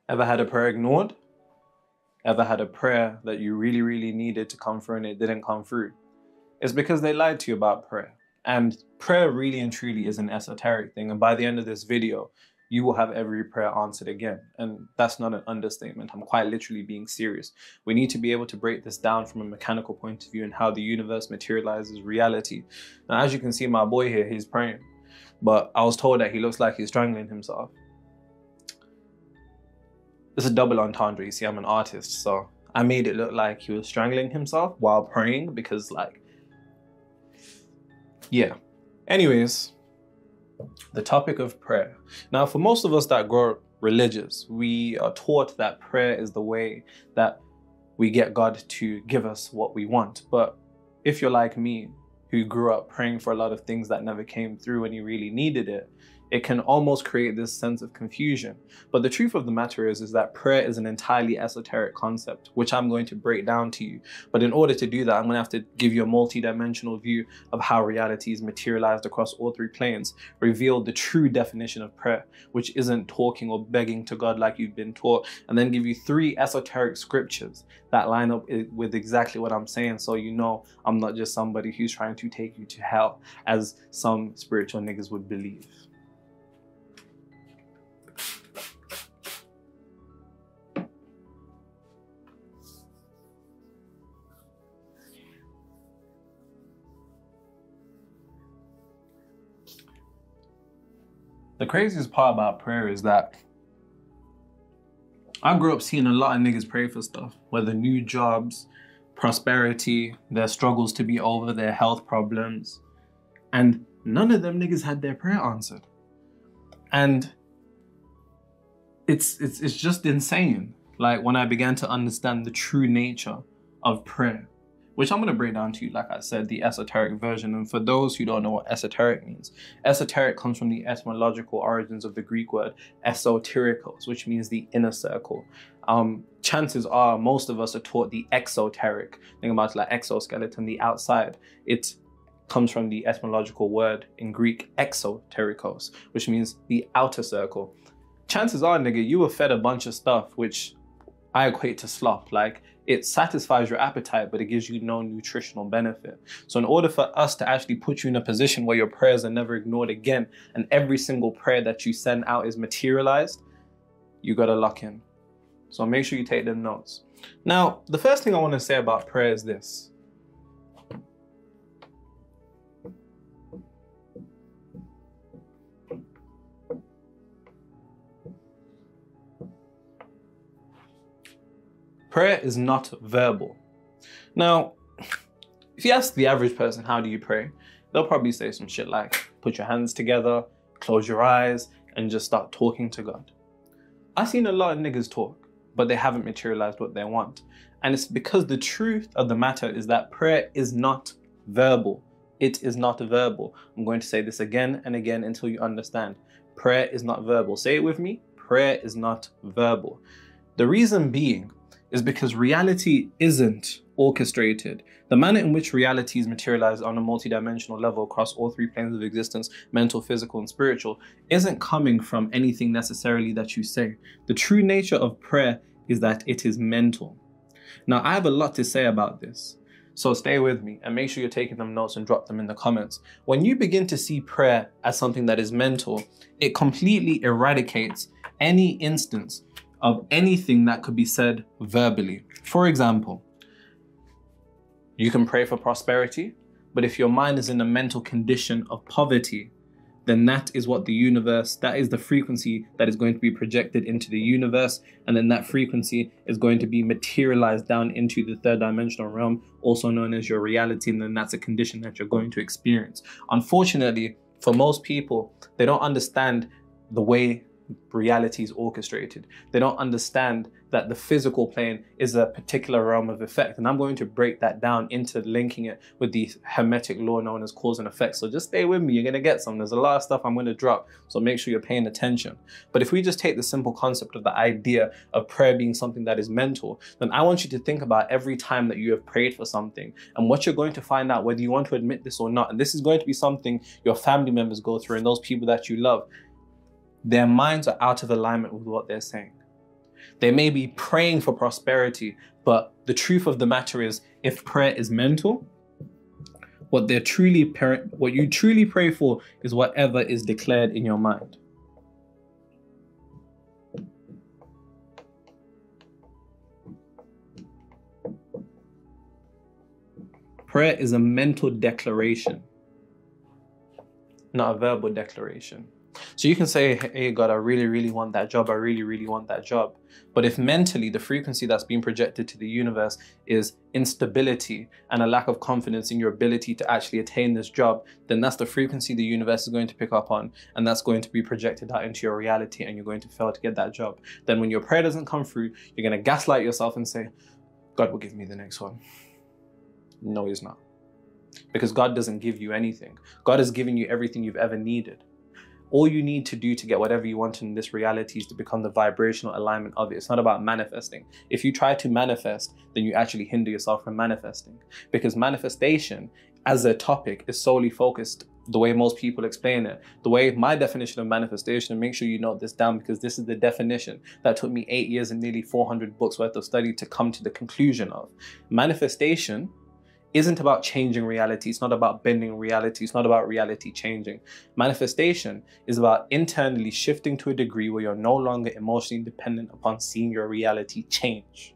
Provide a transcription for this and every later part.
Ever had a prayer ignored? Ever had a prayer that you really, really needed to come through and it didn't come through? It's because they lied to you about prayer. And prayer really and truly is an esoteric thing. And by the end of this video, you will have every prayer answered again. And that's not an understatement. I'm quite literally being serious. We need to be able to break this down from a mechanical point of view and how the universe materializes reality. Now, as you can see, my boy here, he's praying. But I was told that he looks like he's strangling himself. It's a double entendre. You see, I'm an artist, so I made it look like he was strangling himself while praying because, like, yeah. Anyways, the topic of prayer. Now, for most of us that grow up religious, we are taught that prayer is the way that we get God to give us what we want. But if you're like me, who grew up praying for a lot of things that never came through when you really needed it, it can almost create this sense of confusion. But the truth of the matter is that prayer is an entirely esoteric concept, which I'm going to break down to you. But in order to do that, I'm going to have to give you a multi-dimensional view of how reality is materialized across all three planes, reveal the true definition of prayer, which isn't talking or begging to God like you've been taught, and then give you 3 esoteric scriptures that line up with exactly what I'm saying, so you know I'm not just somebody who's trying to take you to hell, as some spiritual niggas would believe. The craziest part about prayer is that I grew up seeing a lot of niggas pray for stuff, whether new jobs, prosperity, their struggles to be over, their health problems, and none of them niggas had their prayer answered. And it's just insane. Like, when I began to understand the true nature of prayer, which I'm going to break down to you, like I said, the esoteric version. And for those who don't know what esoteric means, esoteric comes from the etymological origins of the Greek word esoterikos, which means the inner circle. Chances are most of us are taught the exoteric, think about it like exoskeleton, the outside. It comes from the etymological word in Greek exoterikos, which means the outer circle. Chances are, nigga, you were fed a bunch of stuff which I equate to slop. Like, it satisfies your appetite, but it gives you no nutritional benefit. So in order for us to actually put you in a position where your prayers are never ignored again, and every single prayer that you send out is materialized, you gotta lock in. So make sure you take the notes. Now, the first thing I wanna say about prayer is this. Prayer is not verbal. Now, if you ask the average person, how do you pray? They'll probably say some shit like, put your hands together, close your eyes, and just start talking to God. I've seen a lot of niggas talk, but they haven't materialized what they want. And it's because the truth of the matter is that prayer is not verbal. It is not verbal. I'm going to say this again and again until you understand. Prayer is not verbal. Say it with me. Prayer is not verbal. The reason being is because reality isn't orchestrated. The manner in which reality is materialized on a multidimensional level across all 3 planes of existence, mental, physical, and spiritual, isn't coming from anything necessarily that you say. The true nature of prayer is that it is mental. Now, I have a lot to say about this, so stay with me and make sure you're taking them notes and drop them in the comments. When you begin to see prayer as something that is mental, it completely eradicates any instance of anything that could be said verbally. For example, you can pray for prosperity, but if your mind is in a mental condition of poverty, then that is what the universe, that is the frequency that is going to be projected into the universe, and then that frequency is going to be materialized down into the 3rd dimensional realm, also known as your reality, and then that's a condition that you're going to experience. Unfortunately, for most people, they don't understand the way reality is orchestrated. They don't understand that the physical plane is a particular realm of effect. And I'm going to break that down into linking it with the hermetic law known as cause and effect. So just stay with me, you're gonna get some. There's a lot of stuff I'm gonna drop, so make sure you're paying attention. But if we just take the simple concept of the idea of prayer being something that is mental, then I want you to think about every time that you have prayed for something and what you're going to find out, whether you want to admit this or not. And this is going to be something your family members go through and those people that you love. Their minds are out of alignment with what they're saying. They may be praying for prosperity, but the truth of the matter is, if prayer is mental, what you truly pray for is whatever is declared in your mind. Prayer is a mental declaration, not a verbal declaration. So you can say, hey God, I really, really want that job. I really, really want that job. But if mentally the frequency that's being projected to the universe is instability and a lack of confidence in your ability to actually attain this job, then that's the frequency the universe is going to pick up on, and that's going to be projected out into your reality, and you're going to fail to get that job. Then when your prayer doesn't come through, you're going to gaslight yourself and say, God will give me the next one. No, he's not. Because God doesn't give you anything. God has given you everything you've ever needed. All you need to do to get whatever you want in this reality is to become the vibrational alignment of it. It's not about manifesting. If you try to manifest, then you actually hinder yourself from manifesting. Because manifestation as a topic is solely focused the way most people explain it. The way my definition of manifestation, and make sure you note this down because this is the definition that took me 8 years and nearly 400 books worth of study to come to the conclusion of. Manifestation isn't about changing reality. It's not about bending reality. It's not about reality changing. Manifestation is about internally shifting to a degree where you're no longer emotionally dependent upon seeing your reality change.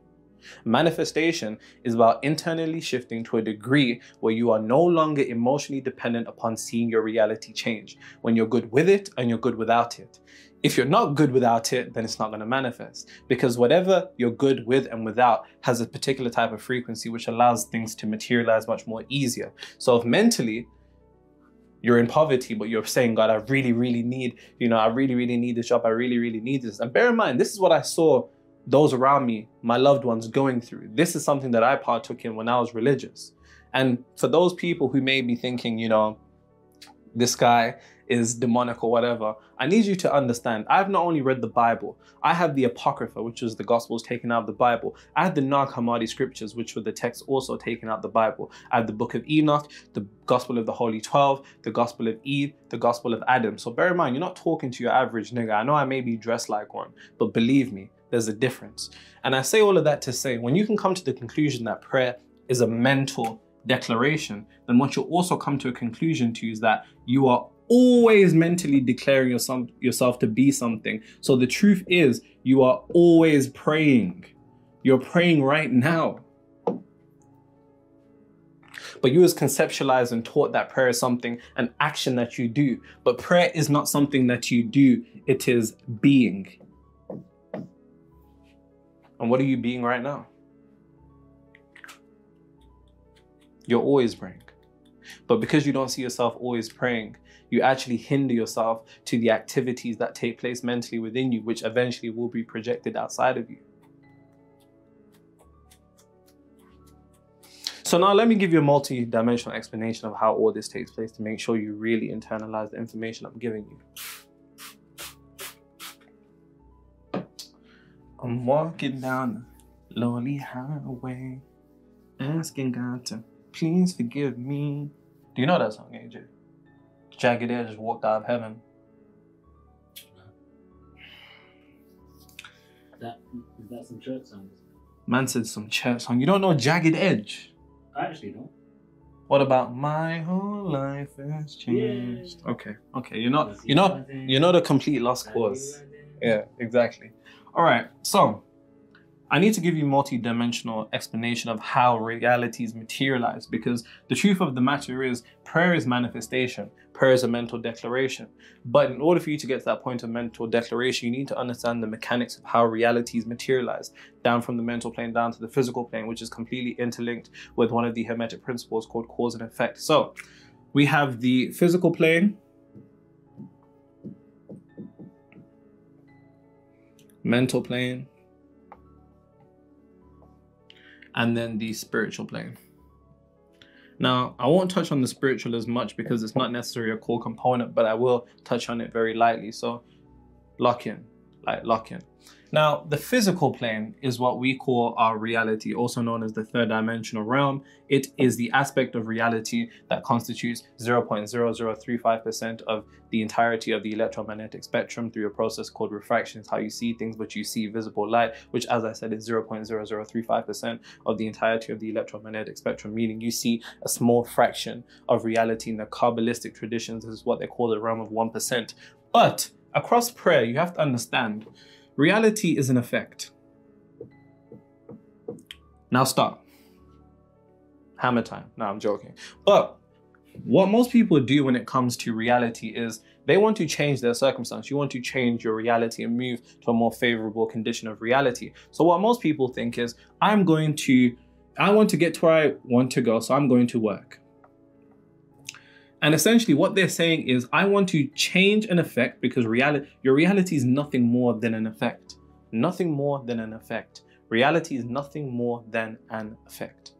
Manifestation is about internally shifting to a degree where you are no longer emotionally dependent upon seeing your reality change. When you're good with it and you're good without it. If you're not good without it, then it's not going to manifest, because whatever you're good with and without has a particular type of frequency which allows things to materialize much more easier. So if mentally you're in poverty, but you're saying, God, I really, really need, I really, really need this job. I really, really need this. And bear in mind, this is what I saw those around me, my loved ones, going through. This is something that I partook in when I was religious. And for those people who may be thinking, this guy is demonic or whatever, I need you to understand, I've not only read the Bible, I have the Apocrypha, which was the Gospels taken out of the Bible. I have the Nag Hammadi scriptures, which were the texts also taken out of the Bible. I have the Book of Enoch, the Gospel of the Holy 12, the Gospel of Eve, the Gospel of Adam. So bear in mind, you're not talking to your average nigga. I know I may be dressed like one, but believe me, there's a difference. And I say all of that to say, when you can come to the conclusion that prayer is a mental declaration, then what you'll also come to a conclusion to is that you are always mentally declaring yourself to be something. So the truth is, you are always praying. You're praying right now. But you was conceptualized and taught that prayer is something, an action that you do. But prayer is not something that you do, it is being. And what are you being right now? You're always praying. But because you don't see yourself always praying, you actually hinder yourself to the activities that take place mentally within you, which eventually will be projected outside of you. So now let me give you a multi-dimensional explanation of how all this takes place to make sure you really internalize the information I'm giving you. I'm walking down the lonely highway, asking God to please forgive me. Do you know that song, AJ? Jagged Edge walked out of heaven. Is that some church songs? Man said some church song. You don't know Jagged Edge? I actually don't. What about my whole life has changed? Yeah. Okay. You're not a complete lost cause. Yeah, exactly. All right. So I need to give you a multi-dimensional explanation of how realities materialize, because the truth of the matter is prayer is manifestation. Prayer is a mental declaration. But in order for you to get to that point of mental declaration, you need to understand the mechanics of how realities materialize, down from the mental plane down to the physical plane, which is completely interlinked with one of the Hermetic principles called cause and effect. So we have the physical plane, mental plane, and then the spiritual plane. Now, I won't touch on the spiritual as much because it's not necessarily a core component, but I will touch on it very lightly. So lock in. like lock in. Now, the physical plane is what we call our reality, also known as the third dimensional realm. It is the aspect of reality that constitutes 0.0035% of the entirety of the electromagnetic spectrum through a process called refraction. It's how you see things, but you see visible light, which, as I said, is 0.0035% of the entirety of the electromagnetic spectrum, meaning you see a small fraction of reality. In the Kabbalistic traditions, this is what they call the realm of 1%. But across prayer, you have to understand, reality is an effect. Now stop. Hammer time. No, I'm joking. But what most people do when it comes to reality is they want to change their circumstance. You want to change your reality and move to a more favorable condition of reality. So what most people think is, I want to get to where I want to go, so I'm going to work. And essentially what they're saying is, I want to change an effect because your reality is nothing more than an effect. Nothing more than an effect. Reality is nothing more than an effect.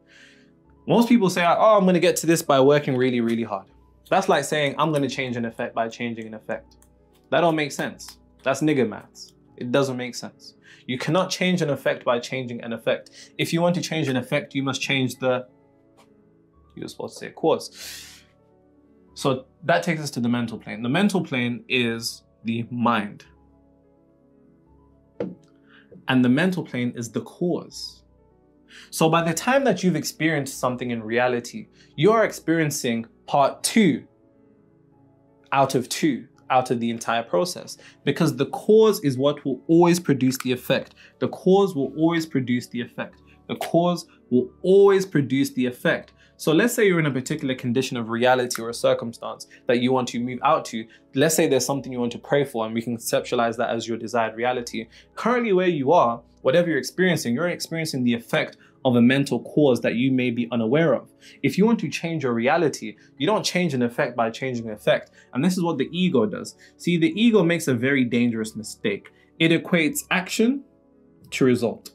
Most people say, oh, I'm going to get to this by working really, really hard. That's like saying, I'm going to change an effect by changing an effect. That don't make sense. That's nigger maths. It doesn't make sense. You cannot change an effect by changing an effect. If you want to change an effect, you must change you were supposed to say cause. So that takes us to the mental plane. The mental plane is the mind. And the mental plane is the cause. So by the time that you've experienced something in reality, you are experiencing part 2 out of the entire process, because the cause is what will always produce the effect. The cause will always produce the effect. The cause will always produce the effect. So let's say you're in a particular condition of reality or a circumstance that you want to move out to. Let's say there's something you want to pray for, and we can conceptualize that as your desired reality. Currently where you are, whatever you're experiencing the effect of a mental cause that you may be unaware of. If you want to change your reality, you don't change an effect by changing an effect. And this is what the ego does. See, the ego makes a very dangerous mistake. It equates action to result.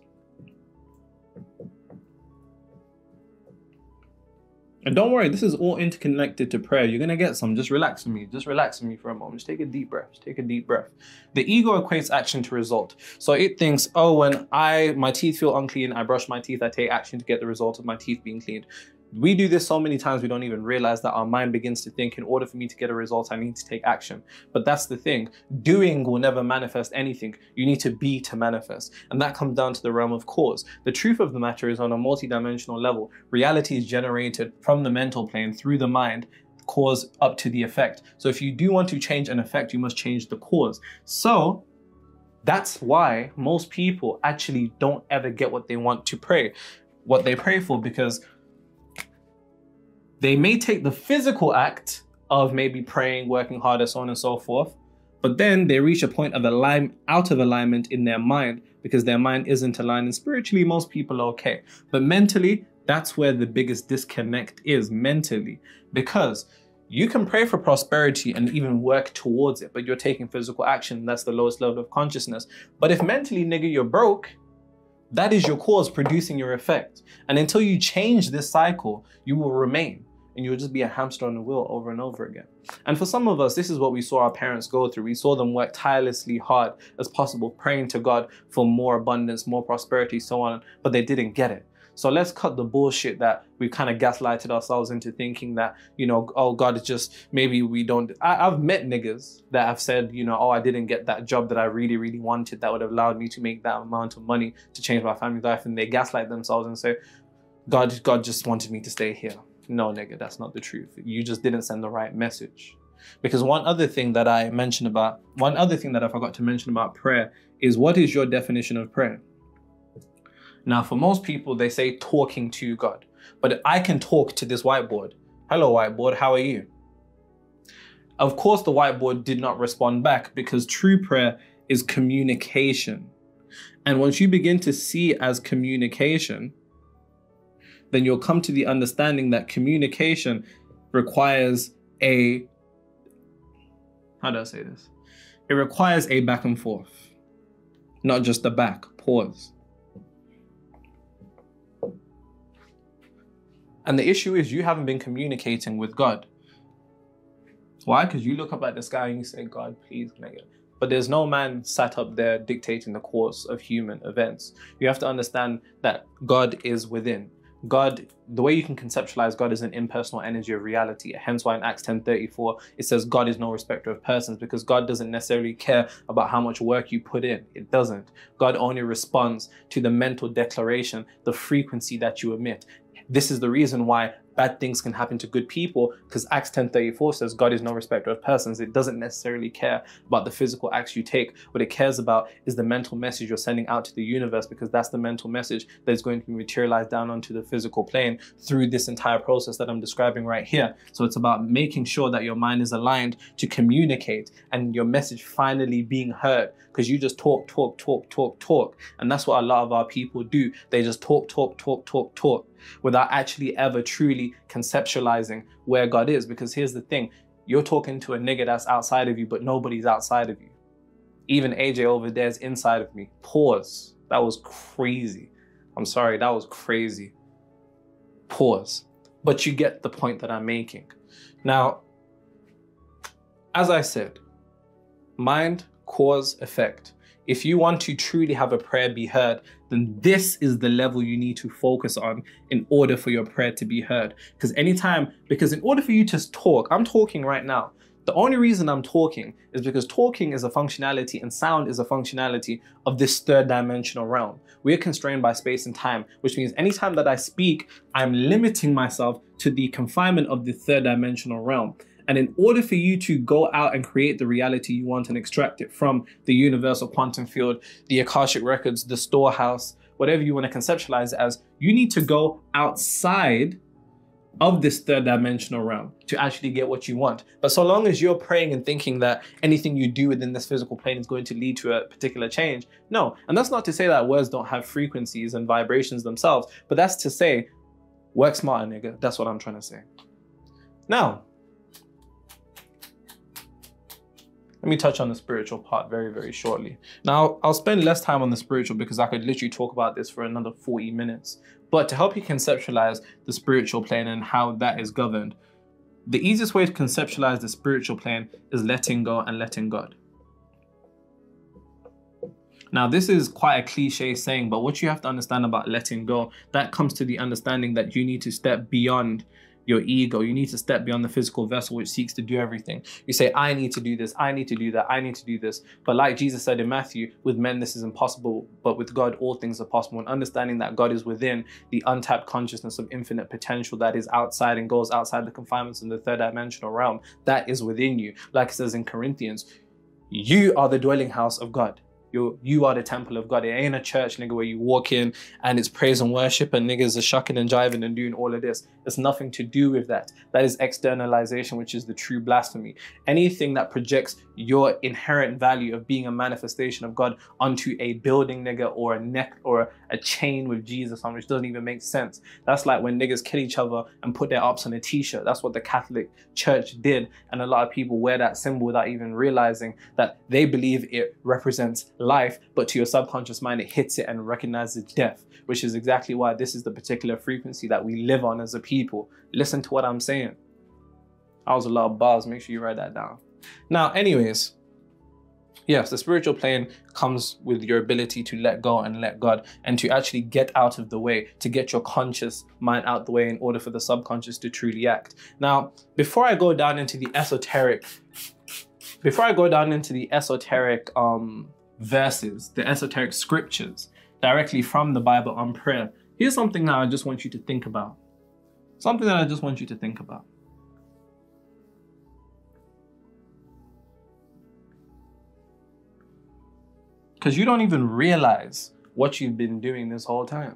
And don't worry, this is all interconnected to prayer. You're gonna get some. Just relax with me. Just relax with me for a moment. Just take a deep breath. Just take a deep breath. The ego equates action to result. So it thinks, oh, when my teeth feel unclean, I brush my teeth, I take action to get the result of my teeth being cleaned. We do this so many times we don't even realize that our mind begins to think, in order for me to get a result, I need to take action. But that's the thing. Doing will never manifest anything. You need to be to manifest. And that comes down to the realm of cause. The truth of the matter is, on a multidimensional level, reality is generated from the mental plane through the mind, cause up to the effect. So if you do want to change an effect, you must change the cause. So that's why most people actually don't ever get what they want to pray, what they pray for, because they may take the physical act of maybe praying, working harder, so on and so forth, but then they reach a point of out of alignment in their mind, because their mind isn't aligned. And spiritually, most people are okay. But mentally, that's where the biggest disconnect is, mentally. Because you can pray for prosperity and even work towards it, but you're taking physical action. That's the lowest level of consciousness. But if mentally, nigga, you're broke, that is your cause producing your effect. And until you change this cycle, you will remain. And you'll just be a hamster on the wheel over and over again. And for some of us, this is what we saw our parents go through. We saw them work tirelessly hard as possible, praying to God for more abundance, more prosperity, so on, but they didn't get it. So let's cut the bullshit that we kind of gaslighted ourselves into thinking that, you know, oh, God is just, maybe we don't. I've met niggas that have said, you know, oh, I didn't get that job that I really, really wanted that would have allowed me to make that amount of money to change my family's life. And they gaslight themselves and say, God just wanted me to stay here. No, nigga, that's not the truth. You just didn't send the right message. Because one other thing that I forgot to mention about prayer is, what is your definition of prayer? Now, for most people, they say talking to God. But I can talk to this whiteboard. Hello, whiteboard, how are you? Of course, the whiteboard did not respond back, because true prayer is communication. And once you begin to see it as communication, then you'll come to the understanding that communication requires a, how do I say this? It requires a back and forth, not just a back, pause. And the issue is, you haven't been communicating with God. Why? Because you look up at the sky and you say, God, please, nigga, but there's no man sat up there dictating the course of human events. You have to understand that God is within. God, the way you can conceptualize God is an impersonal energy of reality. Hence why in Acts 10:34, it says God is no respecter of persons, because God doesn't necessarily care about how much work you put in. It doesn't. God only responds to the mental declaration, the frequency that you emit. This is the reason why bad things can happen to good people, because Acts 10:34 says God is no respecter of persons. It doesn't necessarily care about the physical acts you take. What it cares about is the mental message you're sending out to the universe, because that's the mental message that is going to be materialized down onto the physical plane through this entire process that I'm describing right here. So it's about making sure that your mind is aligned to communicate and your message finally being heard, because you just talk. And that's what a lot of our people do. They just talk without actually ever truly conceptualizing where God is. Because here's the thing, you're talking to a nigga that's outside of you, but nobody's outside of you. Even AJ over there is inside of me. Pause. That was crazy. I'm sorry, that was crazy. Pause. But you get the point that I'm making. Now, as I said, mind, cause, effect. If you want to truly have a prayer be heard, then this is the level you need to focus on in order for your prayer to be heard. Because in order for you to talk, I'm talking right now. The only reason I'm talking is because talking is a functionality and sound is a functionality of this third dimensional realm. We are constrained by space and time, which means anytime that I speak, I'm limiting myself to the confinement of the third dimensional realm. And in order for you to go out and create the reality you want and extract it from the universal quantum field, the Akashic records, the storehouse, whatever you want to conceptualize it as, you need to go outside of this third dimensional realm to actually get what you want. But so long as you're praying and thinking that anything you do within this physical plane is going to lead to a particular change, no. And that's not to say that words don't have frequencies and vibrations themselves, but that's to say, work smarter, nigga. That's what I'm trying to say. Now, let me touch on the spiritual part very, very shortly. Now, I'll spend less time on the spiritual because I could literally talk about this for another 40 minutes. But to help you conceptualize the spiritual plane and how that is governed, the easiest way to conceptualize the spiritual plane is letting go and letting God. Now, this is quite a cliche saying, but what you have to understand about letting go, that comes to the understanding that you need to step beyond your ego. You need to step beyond the physical vessel which seeks to do everything. You say, I need to do this, I need to do that, I need to do this. But like Jesus said in Matthew, with men this is impossible, but with God all things are possible. And understanding that God is within the untapped consciousness of infinite potential that is outside and goes outside the confinements in the third dimensional realm, that is within you. Like it says in Corinthians, you are the dwelling house of God. You are the temple of God. It ain't a church, nigga, where you walk in and it's praise and worship and niggas are shucking and jiving and doing all of this. It's nothing to do with that. That is externalization, which is the true blasphemy. Anything that projects your inherent value of being a manifestation of God onto a building, nigga, or a neck or a chain with Jesus on, which doesn't even make sense. That's like when niggas kill each other and put their ops on a t-shirt. That's what the Catholic Church did. And a lot of people wear that symbol without even realizing that they believe it represents life, but to your subconscious mind, it hits it and recognizes death, which is exactly why this is the particular frequency that we live on as a people. Listen to what I'm saying. That was a lot of bars. Make sure you write that down. Now, anyways, yes, the spiritual plane comes with your ability to let go and let God and to actually get out of the way, to get your conscious mind out the way in order for the subconscious to truly act. Now, before I go down into the esoteric verses, the esoteric scriptures directly from the Bible on prayer, here's something that I just want you to think about. Something that I just want you to think about. Because you don't even realize what you've been doing this whole time.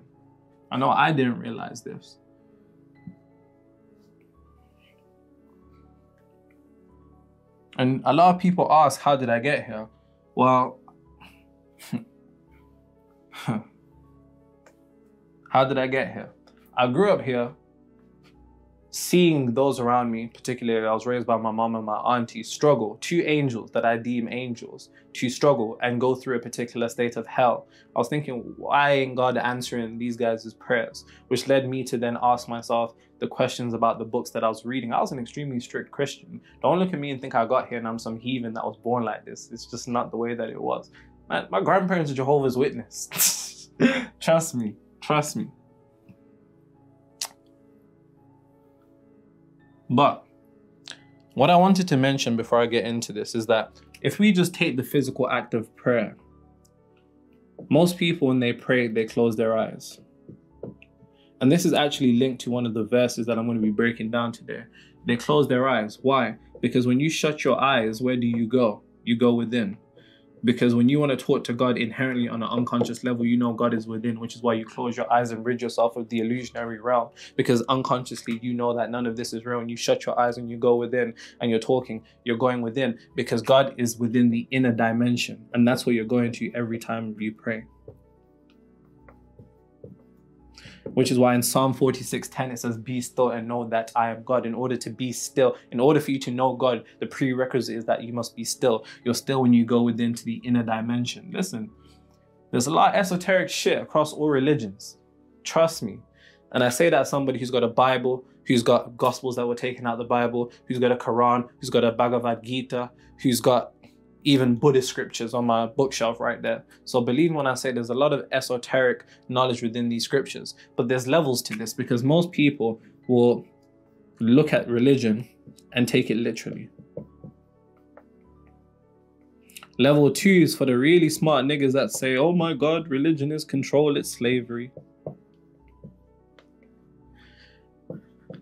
I know I didn't realize this. And a lot of people ask, how did I get here? Well, how did I get here? I grew up here seeing those around me, particularly I was raised by my mom and my auntie, struggle, two angels that I deem angels, to struggle and go through a particular state of hell. I was thinking, why ain't God answering these guys' prayers? Which led me to then ask myself the questions about the books that I was reading. I was an extremely strict Christian. Don't look at me and think I got here and I'm some heathen that was born like this. It's just not the way that it was. Man, my grandparents are Jehovah's Witness. Trust me, trust me. But what I wanted to mention before I get into this is that if we just take the physical act of prayer, most people when they pray, they close their eyes. And this is actually linked to one of the verses that I'm going to be breaking down today. They close their eyes. Why? Because when you shut your eyes, where do you go? You go within. Because when you want to talk to God inherently on an unconscious level, you know God is within, which is why you close your eyes and rid yourself of the illusionary realm. Because unconsciously, you know that none of this is real. And you shut your eyes and you go within and you're talking, you're going within because God is within the inner dimension. And that's where you're going to every time you pray. Which is why in Psalm 46:10 it says, be still and know that I am God. In order to be still, in order for you to know God, the prerequisite is that you must be still. You're still when you go within to the inner dimension. Listen, there's a lot of esoteric shit across all religions. Trust me. And I say that as somebody who's got a Bible, who's got Gospels that were taken out of the Bible, who's got a Quran, who's got a Bhagavad Gita, who's got even Buddhist scriptures on my bookshelf right there. So believe me when I say there's a lot of esoteric knowledge within these scriptures, but there's levels to this because most people will look at religion and take it literally. Level 2 is for the really smart niggas that say, oh my God, religion is control, it's slavery.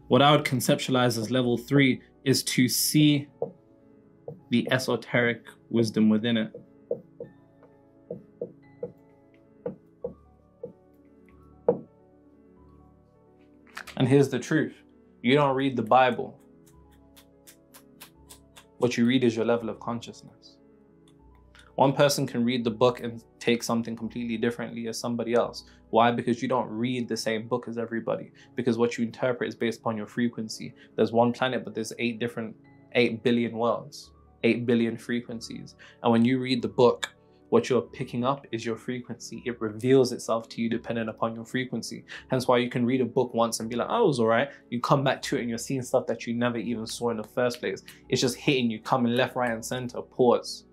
What I would conceptualize as level 3 is to see the esoteric wisdom within it. And here's the truth. You don't read the Bible. What you read is your level of consciousness. One person can read the book and take something completely differently as somebody else. Why? Because you don't read the same book as everybody. Because what you interpret is based upon your frequency. There's one planet, but there's 8 billion worlds. 8 billion frequencies. And when you read the book, what you're picking up is your frequency. It reveals itself to you dependent upon your frequency. Hence why you can read a book once and be like, oh, it was all right. You come back to it and you're seeing stuff that you never even saw in the first place. It's just hitting you, coming left, right, and center. Pause.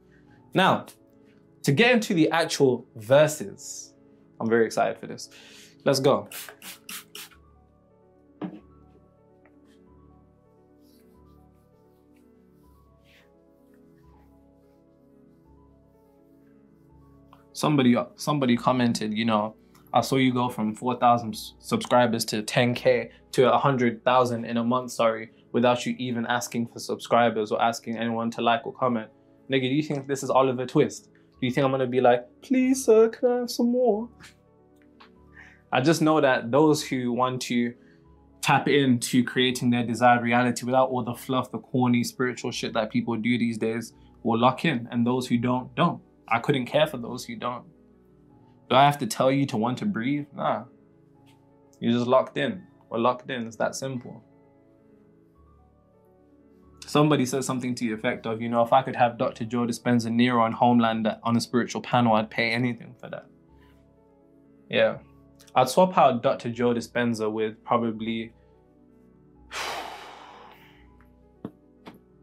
Now, to get into the actual verses, I'm very excited for this. Let's go. Somebody commented, you know, I saw you go from 4,000 subscribers to 10K to 100,000 in a month, without you even asking for subscribers or asking anyone to like or comment. Nigga, do you think this is Oliver Twist? Do you think I'm gonna be like, please sir, can I have some more? I just know that those who want to tap into creating their desired reality without all the fluff, the corny spiritual shit that people do these days will lock in, and those who don't. I couldn't care for those who don't. Do I have to tell you to want to breathe? Nah. You're just locked in. We're locked in. It's that simple. Somebody said something to the effect of, you know, if I could have Dr. Joe Dispenza Nero on Homeland on a spiritual panel, I'd pay anything for that. Yeah. I'd swap out Dr. Joe Dispenza with probably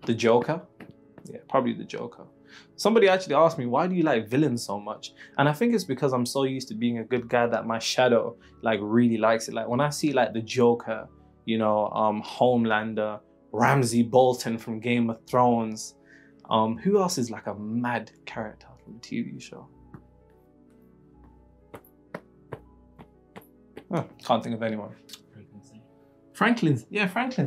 the Joker. Yeah, probably the Joker. Somebody actually asked me, why do you like villains so much? And I think it's because I'm so used to being a good guy that my shadow like really likes it. Like when I see like the Joker, you know, Homelander, Ramsay Bolton from Game of Thrones. Who else is like a mad character from a TV show? Can't think of anyone. Franklin's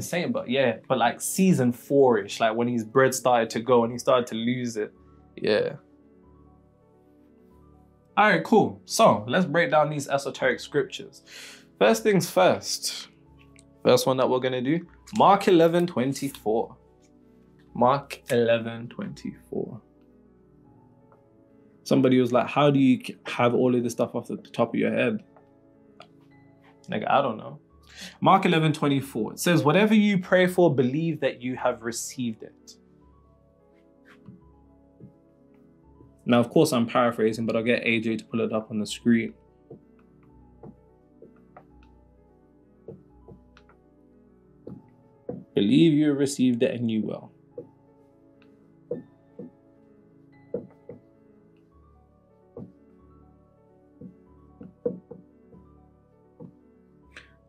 Saint, but like season 4-ish, like when his bread started to go and he started to lose it. Yeah. All right, cool. So let's break down these esoteric scriptures. First things first. First one that we're gonna do, Mark 11:24. Mark 11:24. Somebody was like, how do you have all of this stuff off the top of your head? Like, I don't know. Mark 11:24. It says, whatever you pray for, believe that you have received it. Now, of course, I'm paraphrasing, but I'll get AJ to pull it up on the screen. Believe you received it and you will.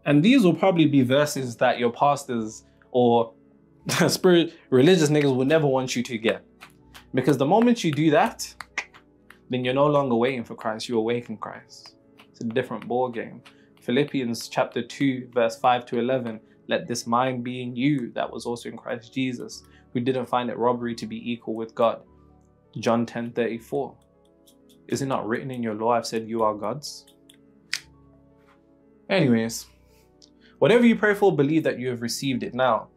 And these will probably be verses that your pastors or religious niggas will never want you to get. Because the moment you do that, then you're no longer waiting for Christ, you awaken Christ. It's a different ball game. Philippians chapter 2, verse 5 to 11. Let this mind be in you that was also in Christ Jesus, who didn't find it robbery to be equal with God. John 10:34. Is it not written in your law, I've said you are God's? Anyways, whatever you pray for, believe that you have received it. Now,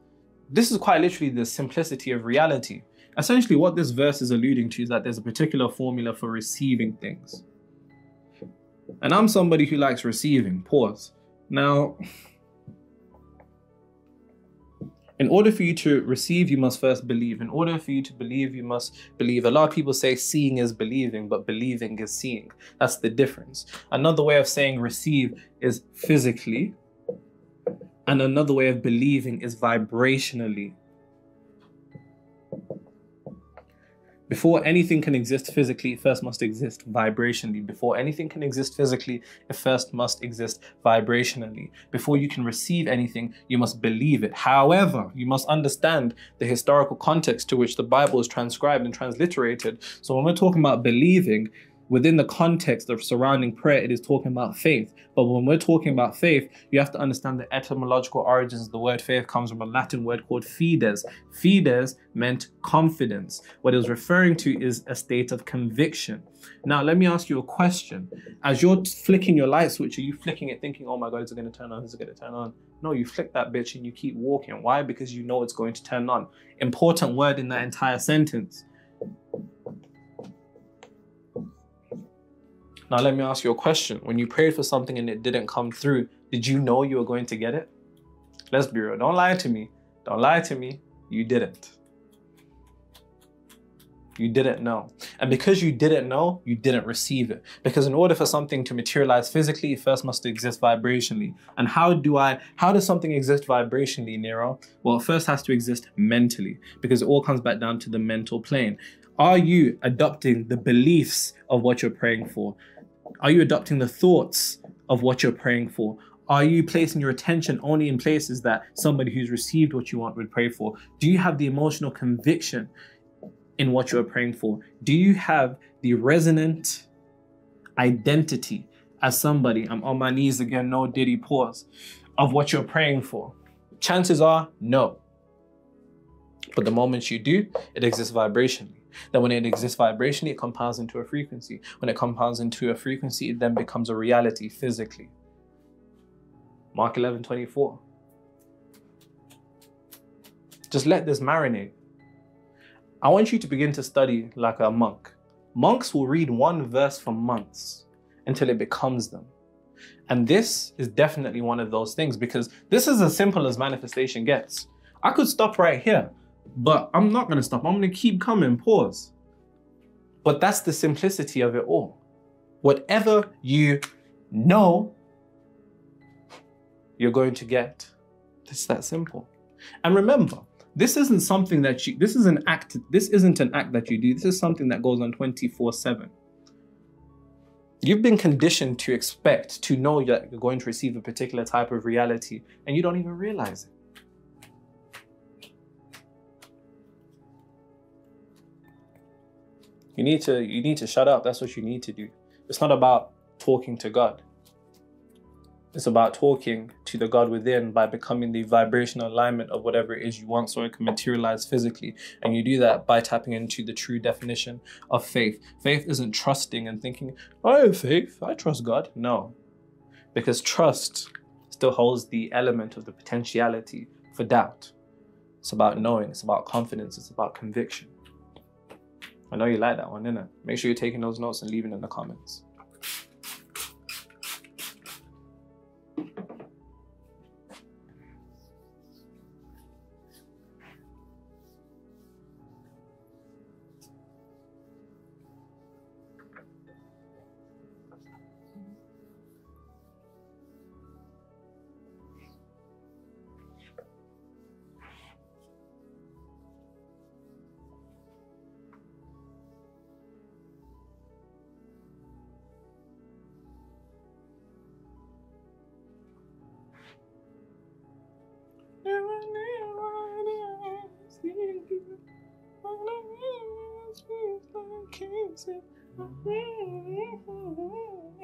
this is quite literally the simplicity of reality. Essentially, what this verse is alluding to is that there's a particular formula for receiving things. And I'm somebody who likes receiving. Pause. Now, in order for you to receive, you must first believe. In order for you to believe, you must believe. A lot of people say seeing is believing, but believing is seeing. That's the difference. Another way of saying receive is physically, and another way of believing is vibrationally. Before anything can exist physically, it first must exist vibrationally. Before anything can exist physically, it first must exist vibrationally. Before you can receive anything, you must believe it. However, you must understand the historical context to which the Bible is transcribed and transliterated. So when we're talking about believing, within the context of surrounding prayer, it is talking about faith. But when we're talking about faith, you have to understand the etymological origins. The word faith comes from a Latin word called fides. Fides meant confidence. What it was referring to is a state of conviction. Now, let me ask you a question. As you're flicking your light switch, are you flicking it thinking, oh my God, is it going to turn on? Is it going to turn on? No, you flick that bitch and you keep walking. Why? Because you know it's going to turn on. Important word in that entire sentence. Now, let me ask you a question. When you prayed for something and it didn't come through, did you know you were going to get it? Let's be real. Don't lie to me. Don't lie to me. You didn't. You didn't know. And because you didn't know, you didn't receive it. Because in order for something to materialize physically, it first must exist vibrationally. And how does something exist vibrationally, Nero? Well, it first has to exist mentally, because it all comes back down to the mental plane. Are you adopting the beliefs of what you're praying for? Are you adopting the thoughts of what you're praying for? Are you placing your attention only in places that somebody who's received what you want would pray for? Do you have the emotional conviction in what you're praying for? Do you have the resonant identity as somebody, I'm on my knees again, no diddy pause, of what you're praying for? Chances are no. But the moment you do, it exists vibrationally. Then when it exists vibrationally, it compounds into a frequency. When it compounds into a frequency, it then becomes a reality physically. Mark 11:24. Just let this marinate. I want you to begin to study like a monk. Monks will read one verse for months until it becomes them. And this is definitely one of those things, because this is as simple as manifestation gets. I could stop right here, but I'm not going to stop. I'm going to keep coming, pause. But that's the simplicity of it all. Whatever you know, you're going to get. It's that simple. And remember, this isn't something that this isn't an act that you do. This is something that goes on 24/7. You've been conditioned to expect, to know that you're going to receive a particular type of reality, and you don't even realize it. You need to shut up. That's what you need to do. It's not about talking to God. It's about talking to the God within by becoming the vibrational alignment of whatever it is you want so it can materialize physically. And you do that by tapping into the true definition of faith. Faith isn't trusting and thinking, I have faith, I trust God. No, because trust still holds the element of the potentiality for doubt. It's about knowing, it's about confidence, it's about conviction. I know you like that one, innit? Make sure you're taking those notes and leaving in the comments.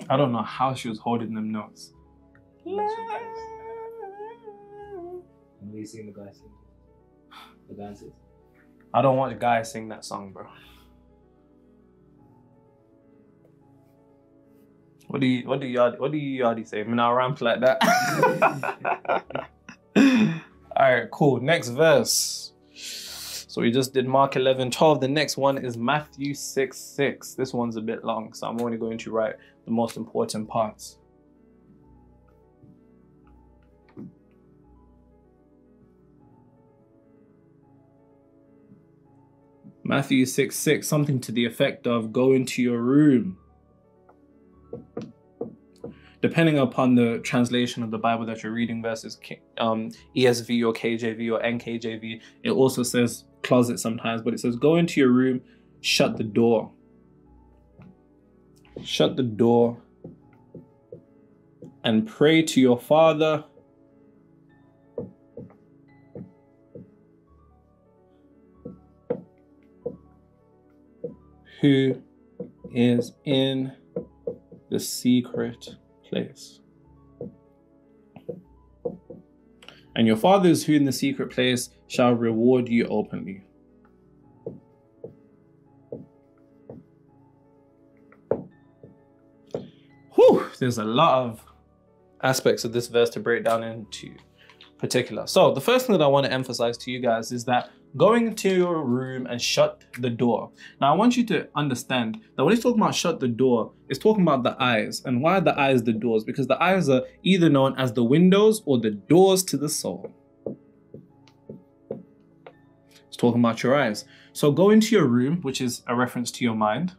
I don't know how she was holding them notes. And we seen the guy sing the dances. I don't want guys sing that song, bro. What do you Yardie say? I mean, I'll ramp like that. All right, cool. Next verse. So we just did Mark 11:12. The next one is Matthew 6:6. This one's a bit long, so I'm only going to write the most important parts. Matthew 6:6, something to the effect of go into your room. Depending upon the translation of the Bible that you're reading versus ESV or KJV or NKJV, it also says closet sometimes, but it says go into your room, shut the door. Shut the door and pray to your Father who is in the secret place. And your fathers who in the secret place shall reward you openly. Whew, there's a lot of aspects of this verse to break down into particular. So the first thing that I want to emphasize to you guys is that going into your room and shut the door. Now I want you to understand that when he's talking about shut the door, it's talking about the eyes. And why are the eyes the doors? Because the eyes are either known as the windows or the doors to the soul. It's talking about your eyes. So go into your room, which is a reference to your mind.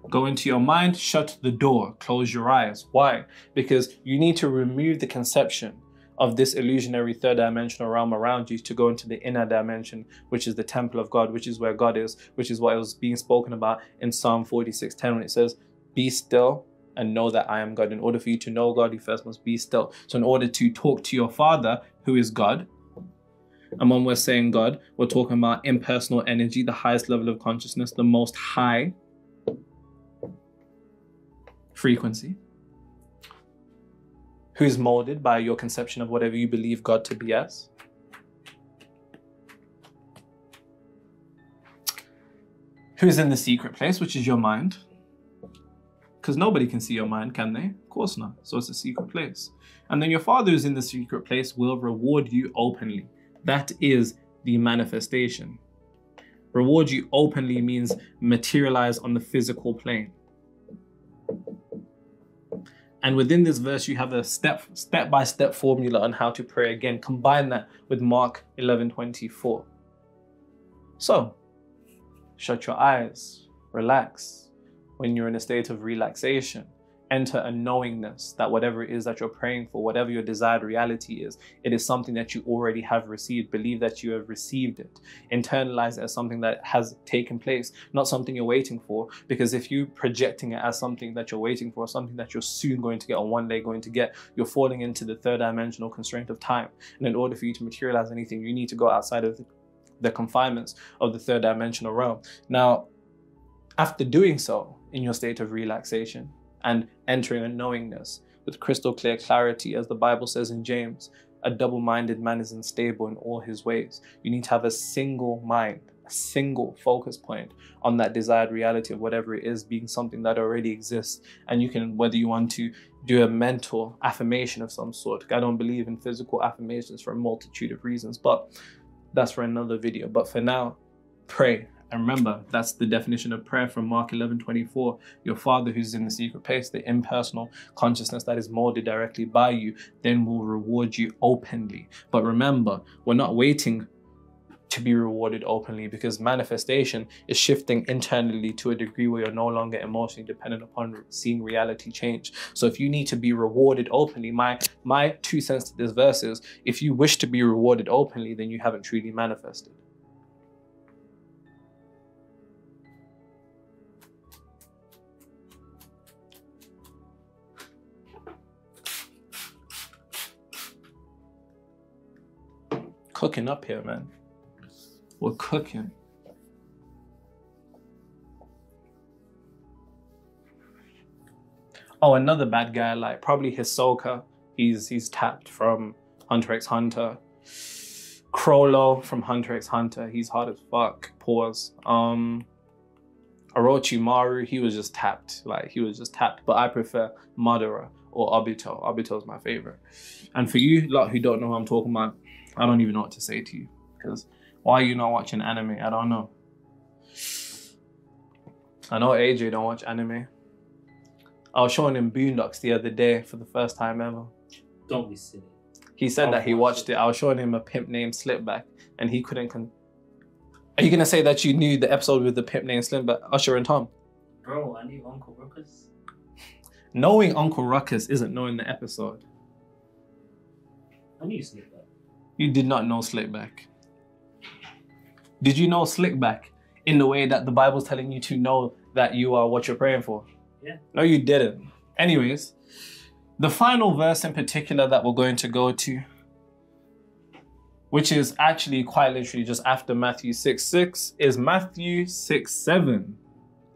Go into your mind, shut the door, close your eyes. Why? Because you need to remove the conception of this illusionary third dimensional realm around you to go into the inner dimension, which is the temple of God, which is where God is, which is what was being spoken about in Psalm 46:10 when it says, be still and know that I am God. In order for you to know God, you first must be still. So in order to talk to your Father, who is God, and when we're saying God, we're talking about impersonal energy, the highest level of consciousness, the most high frequency, who is molded by your conception of whatever you believe God to be as. Who is in the secret place, which is your mind. Because nobody can see your mind, can they? Of course not. So it's a secret place. And then your Father who's in the secret place will reward you openly. That is the manifestation. Reward you openly means materialize on the physical plane. And within this verse, you have a step-by-step formula on how to pray. Again, combine that with Mark 11:24. So, shut your eyes, relax. When you're in a state of relaxation, enter a knowingness that whatever it is that you're praying for, whatever your desired reality is, it is something that you already have received. Believe that you have received it. Internalize it as something that has taken place, not something you're waiting for. Because if you're projecting it as something that you're waiting for, something that you're soon going to get or one day going to get, you're falling into the third dimensional constraint of time. And in order for you to materialize anything, you need to go outside of the confinements of the third dimensional realm. Now, after doing so in your state of relaxation, and entering a knowingness with crystal clear clarity, as the Bible says in James, a double-minded man is unstable in all his ways. You need to have a single mind, a single focus point on that desired reality of whatever it is being something that already exists. And you can, whether you want to do a mental affirmation of some sort. I don't believe in physical affirmations for a multitude of reasons, but that's for another video. But for now, pray. And remember, that's the definition of prayer from Mark 11:24. Your Father who's in the secret place, the impersonal consciousness that is molded directly by you, then will reward you openly. But remember, we're not waiting to be rewarded openly, because manifestation is shifting internally to a degree where you're no longer emotionally dependent upon seeing reality change. So if you need to be rewarded openly, my 2 cents to this verse is, if you wish to be rewarded openly, then you haven't truly manifested. Cooking up here, man. We're cooking. Oh, another bad guy, like probably Hisoka. He's tapped from Hunter x Hunter. Crollo from Hunter x Hunter. He's hard as fuck. Pause. Orochimaru, he was just tapped. Like, he was just tapped. But I prefer Madara or Obito. Obito's my favorite. And for you lot who don't know who I'm talking about, I don't even know what to say to you. Because why are you not watching anime? I don't know. I know AJ don't watch anime. I was showing him Boondocks the other day for the first time ever. Don't be silly. He said that he watched it. I was showing him a pimp named Slipback, and he couldn't. Are you gonna say that you knew the episode with the pimp named Slipback, Usher and Tom? Bro, I knew Uncle Ruckus. Knowing Uncle Ruckus isn't knowing the episode. I knew Slipback. You did not know Slickback. Did you know Slickback in the way that the Bible's telling you to know that you are what you're praying for? Yeah. No, you didn't. Anyways, the final verse in particular that we're going to go to, which is actually quite literally just after Matthew 6:6, is Matthew 6:7.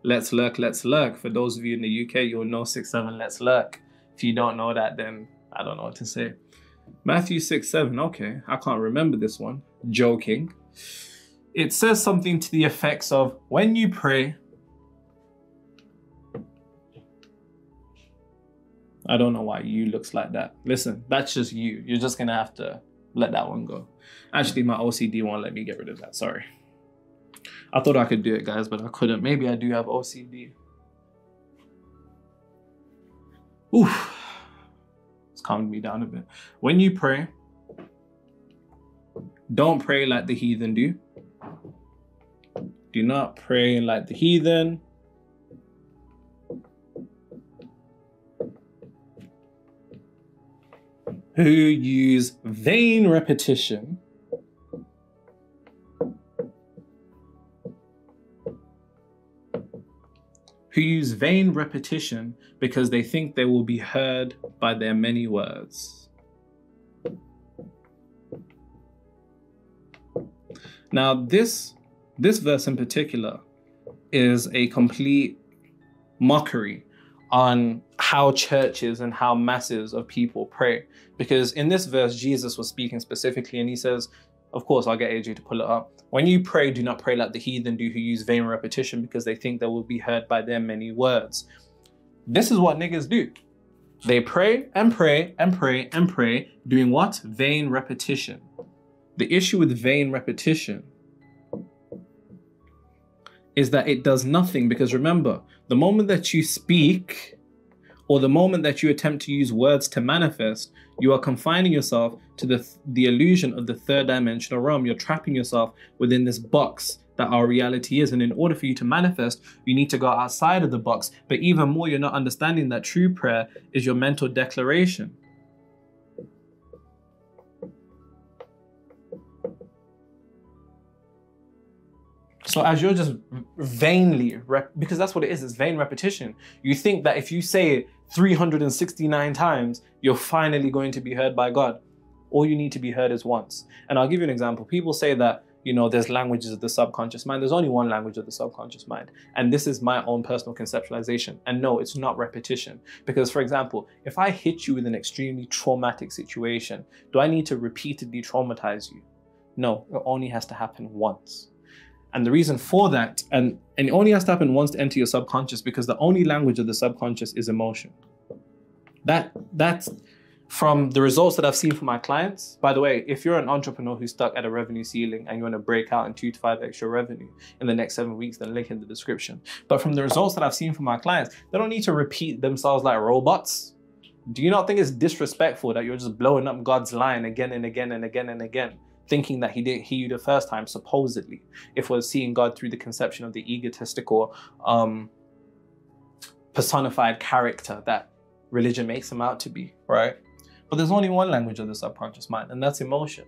Let's lurk, let's lurk. For those of you in the UK, you'll know 6:7, let's lurk. If you don't know that, then I don't know what to say. Matthew 6:7, okay, I can't remember this one. Joking. It says something to the effects of, when you pray, I don't know why you looks like that. Listen, that's just you. You're just gonna have to let that one go. Actually, my OCD won't let me get rid of that, sorry. I thought I could do it, guys, but I couldn't. Maybe I do have OCD. Oof. It's calmed me down a bit. When you pray, don't pray like the heathen do. Do not pray like the heathen. Who use vain repetition because they think they will be heard by their many words. Now, this verse in particular is a complete mockery on how churches and how masses of people pray. Because in this verse, Jesus was speaking specifically, and he says, of course, I'll get AJ to pull it up. When you pray, do not pray like the heathen do, who use vain repetition because they think they will be heard by their many words. This is what niggas do. They pray and pray and pray and pray, doing what? Vain repetition. The issue with vain repetition is that it does nothing, because remember, the moment that you speak or the moment that you attempt to use words to manifest, you are confining yourself to the illusion of the third dimensional realm. You're trapping yourself within this box that our reality is. And in order for you to manifest, you need to go outside of the box. But even more, you're not understanding that true prayer is your mental declaration. So as you're just vainly, because that's what it is, it's vain repetition. You think that if you say it 369 times, you're finally going to be heard by God. All you need to be heard is once. And I'll give you an example. People say that, you know, there's languages of the subconscious mind. There's only one language of the subconscious mind. And this is my own personal conceptualization. And no, it's not repetition. Because, for example, if I hit you with an extremely traumatic situation, do I need to repeatedly traumatize you? No, it only has to happen once. And the reason for that, and it only has to happen once to enter your subconscious, because the only language of the subconscious is emotion. That's from the results that I've seen from my clients. By the way, if you're an entrepreneur who's stuck at a revenue ceiling and you want to break out in 2 to 5 extra revenue in the next 7 weeks, then link in the description. But from the results that I've seen from my clients, they don't need to repeat themselves like robots. Do you not think it's disrespectful that you're just blowing up God's line again and again and again and again, thinking that he didn't hear you the first time, supposedly, if we're seeing God through the conception of the egotistical, personified character that religion makes him out to be, right? But there's only one language of the subconscious mind, and that's emotion.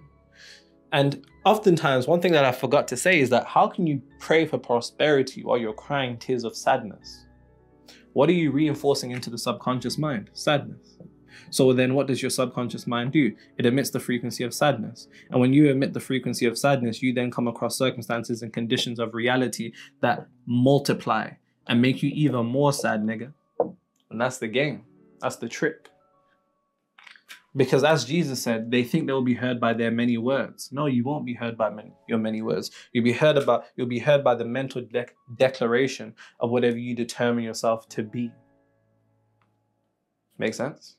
And oftentimes, one thing that I forgot to say is that how can you pray for prosperity while you're crying tears of sadness? What are you reinforcing into the subconscious mind? Sadness. So then what does your subconscious mind do? It emits the frequency of sadness. And when you emit the frequency of sadness, you then come across circumstances and conditions of reality that multiply and make you even more sad, nigga. And that's the game. That's the trick. Because as Jesus said, they think they will be heard by their many words. No, you won't be heard by your many words. You'll be heard by the mental declaration of whatever you determine yourself to be. Make sense?